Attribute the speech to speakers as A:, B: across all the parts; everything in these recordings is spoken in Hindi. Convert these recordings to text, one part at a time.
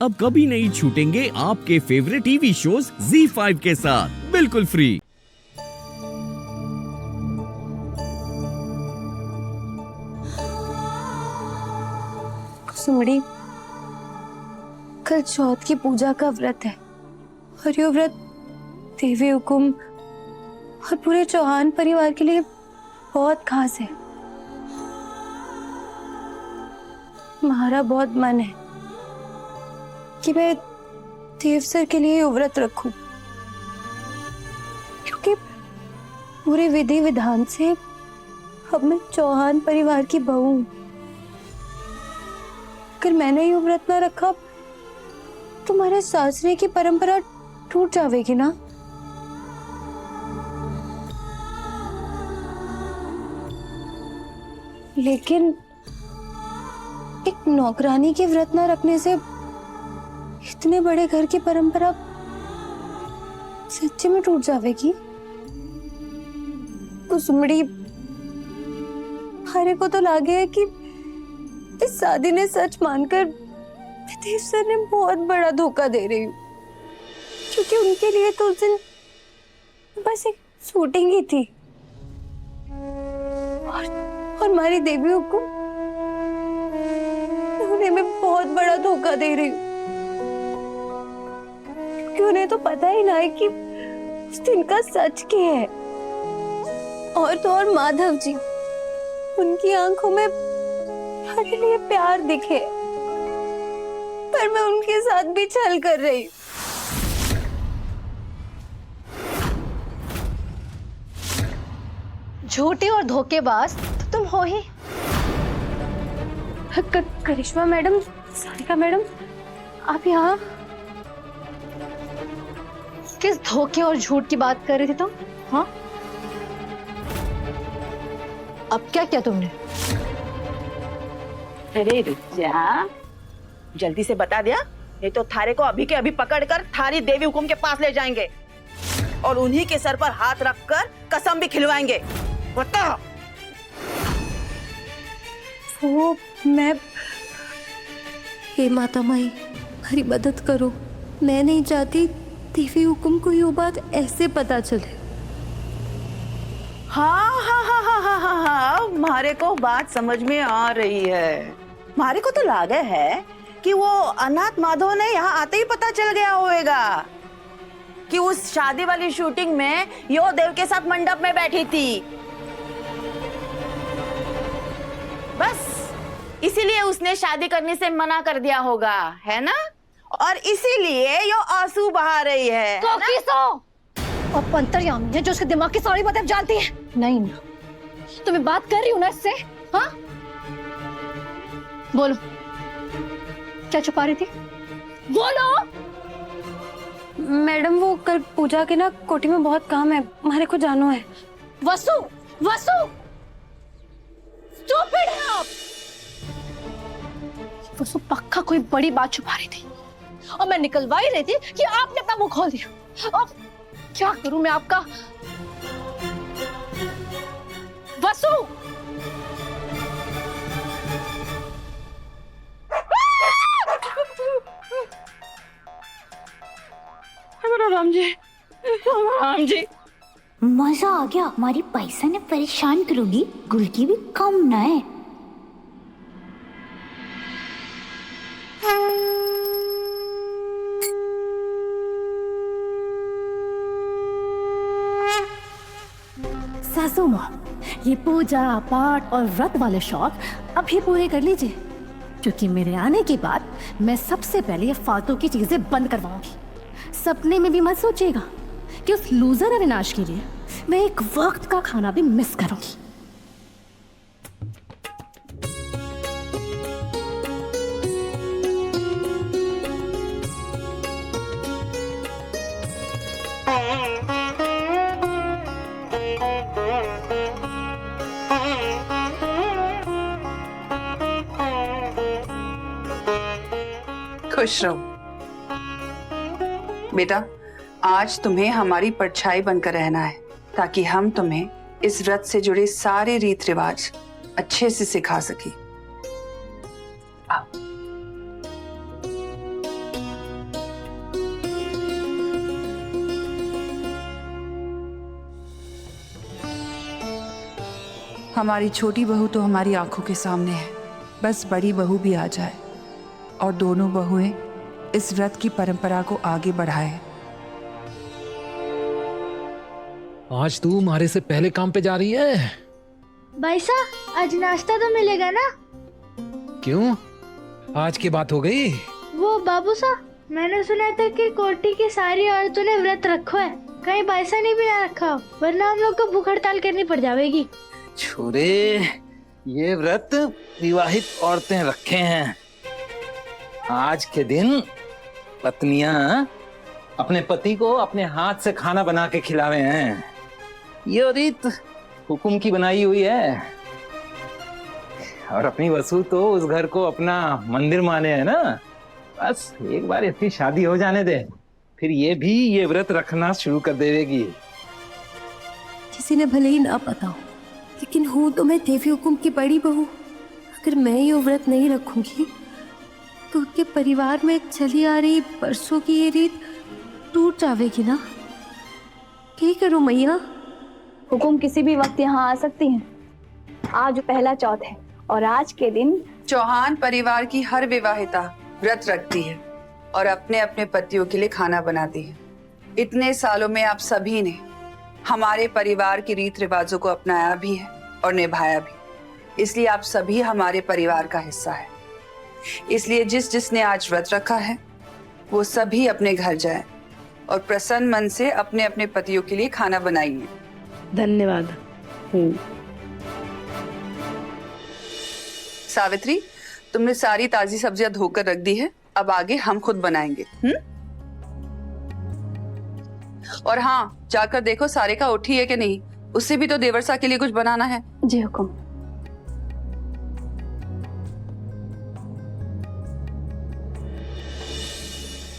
A: अब कभी नहीं छूटेंगे आपके फेवरेट टीवी शोज ZEE5 के साथ बिल्कुल फ्री।
B: सुमड़ी, कल चौथ की पूजा का व्रत है और ये व्रत देवी हुकुम और पूरे चौहान परिवार के लिए बहुत खास है। हमारा बहुत मन है कि मैं देव सर के लिए व्रत रखूं, क्योंकि पूरे विधि विधान से अब मैं चौहान परिवार की बहू हूं। अगर मैंने ये व्रत न रखा तो तुम्हारे सासरे की परंपरा टूट जाएगी ना। लेकिन एक नौकरानी के व्रत न रखने से इतने बड़े घर की परंपरा सच्चे में टूट जाएगी। तो सुमड़ी, हरे को तो लगे है कि इस शादी ने सच मानकर देव सर ने बहुत बड़ा धोखा दे रही हूँ, क्योंकि उनके लिए तो उस दिन बस एक शूटिंग ही थी और हमारी देवी को उन्हें मैं बहुत बड़ा धोखा दे रही हूँ, क्योंकि उन्हें तो पता ही ना है कि उस दिन का सच क्या है। और तो और माधव जी, उनकी आंखों में मेरे लिए प्यार दिखे, पर मैं उनके साथ भी छल कर रही हूँ।
C: झूठी और धोखेबाज तो तुम हो ही।
B: करिश्मा मैडम, सारिका मैडम, आप यहाँ?
C: किस धोखे और झूठ की बात कर रही थी तुम? हाँ, अब क्या किया तुमने?
D: अरे रुक जा, जल्दी से बता दिया, नहीं तो थारे को अभी के अभी पकड़कर थारी देवी हुकुम के पास ले जाएंगे और उन्हीं के सर पर हाथ रखकर कसम भी खिलवाएंगे। बता।
B: वो मैं, हे माता माई, हमारी मदद करो। मैं नहीं चाहती देवी हुकुम को ये बात ऐसे पता चले।
D: हाँ हाँ हाँ हाँ हाँ हाँ हाँ, मारे को बात समझ में आ रही है। मारे को तो लगा है कि वो अनाथ माधव ने यहाँ आते ही पता चल गया होगा कि उस शादी वाली शूटिंग में यो देव के साथ मंडप में बैठी थी। बस इसीलिए उसने शादी करने से मना कर दिया होगा, है ना? और इसीलिए यो आंसू बहा रही है
C: तो किसो? और पंतरयामी है जो उसके दिमाग की सारी बातें जानती है। नहीं ना, तो मैं बात कर रही हूँ ना इससे। हाँ, बोलो, क्या छुपा रही थी? बोलो।
B: मैडम, वो कल पूजा के ना कोठी में बहुत काम है, हमारे को जानो है।
C: वसु, वसु, स्टूपिड है आप। वसु पक्का कोई बड़ी बात छुपा रही थी और मैं निकलवा ही रही थी कि आपने अपना मुंह खोल दिया। अब क्या करूं मैं आपका? वसु, राम जी, राम जी,
E: मजा आ गया। हमारी पैसा ने परेशान करोगी, गुलकी भी कम ना है।
F: सासू माँ, ये पूजा पाठ और व्रत वाले शौक अभी पूरे कर लीजिए, क्योंकि मेरे आने के बाद मैं सबसे पहले ये फालतू की चीजें बंद करवाऊंगी। सपने में भी मत सोचिएगा कि उस लूजर अविनाश के लिए मैं एक वक्त का खाना भी मिस करूंगी।
G: खुश रहो बेटा। आज तुम्हें हमारी परछाई बनकर रहना है, ताकि हम तुम्हें इस व्रत से जुड़े सारे रीत रिवाज अच्छे से सिखा सके। हमारी छोटी बहू तो हमारी आंखों के सामने है, बस बड़ी बहू भी आ जाए और दोनों बहुएं इस व्रत की परंपरा को आगे बढ़ाएं।
H: आज तू मारे से पहले काम पे जा रही है?
I: भाई साहब आज नाश्ता तो मिलेगा ना?
H: क्यों, आज की बात हो गई?
I: वो बाबू साहब, मैंने सुना था कि कोटी की सारी औरतों ने व्रत रखो है, कहीं पैसा नहीं भी ना रखा हो, वरना हम लोग को भूख हड़ताल करनी पड़ जाएगी।
H: छोरे, ये व्रत विवाहित औरतें रखे हैं। आज के दिन पत्नियां अपने पति को अपने हाथ से खाना बना के खिलावे हैं। ये रीत हुकुम की बनाई हुई है, और अपनी वसु तो उस घर को अपना मंदिर माने है ना। बस एक बार इसकी शादी हो जाने दे, फिर ये भी ये व्रत रखना शुरू कर देगी।
B: किसी ने भले ही ना पता हो, लेकिन हूँ तो मैं देवी हुकुम की बड़ी बहू। अगर मैं ये व्रत नहीं रखूंगी तो उनके परिवार में चली आ रही बरसों की ये रीत टूट जाएगी ना। क्या करूं मैया?
C: हुकुम किसी भी वक्त यहाँ आ सकती हैं। आज पहला चौथ है और आज के दिन
G: चौहान परिवार की हर विवाहिता व्रत रखती है और अपने अपने पतियों के लिए खाना बनाती है। इतने सालों में आप सभी ने हमारे परिवार की रीत रिवाजों को अपनाया भी है और निभाया भी, इसलिए आप सभी हमारे परिवार का हिस्सा है। इसलिए जिसने आज व्रत रखा है वो सभी अपने घर जाएं और प्रसन्न मन से अपने अपने पतियों के लिए खाना बनाइए।
D: धन्यवाद।
G: सावित्री, तुमने सारी ताजी सब्जियां धोकर रख दी है, अब आगे हम खुद बनाएंगे। और हाँ, जाकर देखो सारिका उठी है कि नहीं, उससे भी तो देवरसा के लिए कुछ बनाना है।
C: जी हुकुम।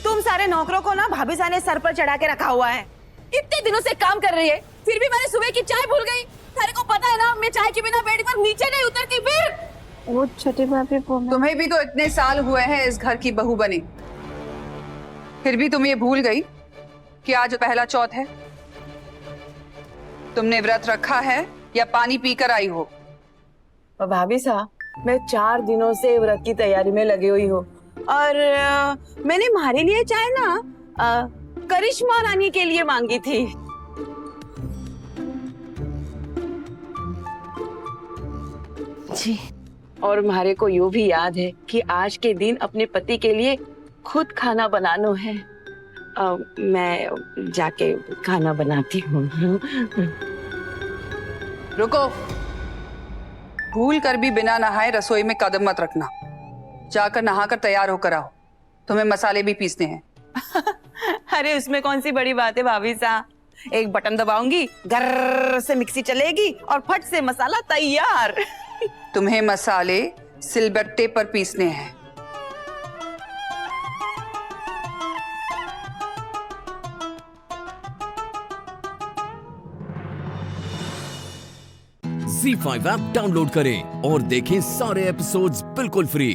D: तुम सारे नौकरों को ना भाभी साहब ने सर पर चढ़ा के रखा हुआ है। इतने दिनों से काम कर रही है, फिर भी मैंने सुबह की चाय भूल गई। तेरे को पता है ना, मैं चाय के बिना बेड पर नीचे नहीं उतरती। फिर
C: वो छोटी भाभी
G: तुम्हें भी तो इतने साल हुए हैं इस घर की बहू बने, फिर भी तुम ये भूल गई कि आज पहला चौथ है। तुमने व्रत रखा है या पानी पीकर आई हो?
D: भाभी साहब, मैं 4 दिनों से व्रत की तैयारी में लगी हुई हूँ और मैंने हमारे लिए चाय ना करिश्मा रानी के लिए मांगी थी। जी, और हमारे को यूँ भी याद है कि आज के दिन अपने पति के लिए खुद खाना बनाना है। मैं जाके खाना बनाती हूँ।
G: रुको, भूल कर भी बिना नहाए रसोई में कदम मत रखना। जाकर नहाकर तैयार होकर आओ, तुम्हें मसाले भी पीसने हैं।
D: अरे उसमें कौन सी बड़ी बात है भाभी साहब, एक बटन दबाऊंगी, गर्र से मिक्सी चलेगी और फट से मसाला तैयार।
G: तुम्हें मसाले सिलबट्टे पर पीसने हैं।
A: Z5 ऐप डाउनलोड करें और देखें सारे एपिसोड्स बिल्कुल फ्री।